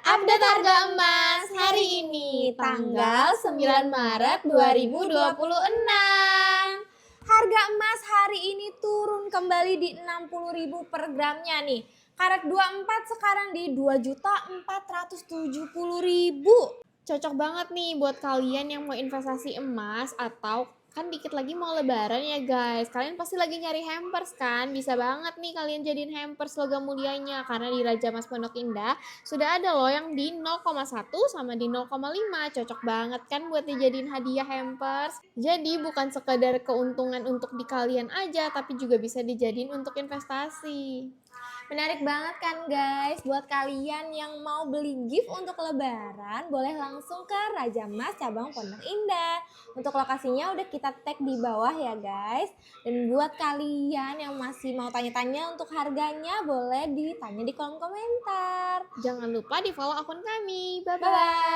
Update harga emas hari ini, tanggal 9 Maret 2026. Harga emas hari ini turun kembali di 60.000 per gramnya nih. Karat 24 sekarang di 2.470.000. Cocok banget nih buat kalian yang mau investasi emas atau kan dikit lagi mau lebaran ya guys. Kalian pasti lagi nyari hampers kan? Bisa banget nih kalian jadiin hampers logam mulianya karena di Raja Mas Pondok Indah sudah ada loh yang di 0,1 sama di 0,5. Cocok banget kan buat dijadiin hadiah hampers. Jadi bukan sekedar keuntungan untuk di kalian aja tapi juga bisa dijadiin untuk investasi. Menarik banget kan guys, buat kalian yang mau beli gift untuk lebaran boleh langsung ke Raja Mas cabang Pondok Indah. Untuk lokasinya udah kita tag di bawah ya guys. Dan buat kalian yang masih mau tanya-tanya untuk harganya boleh ditanya di kolom komentar. Jangan lupa di follow akun kami. Bye-bye. Bye-bye.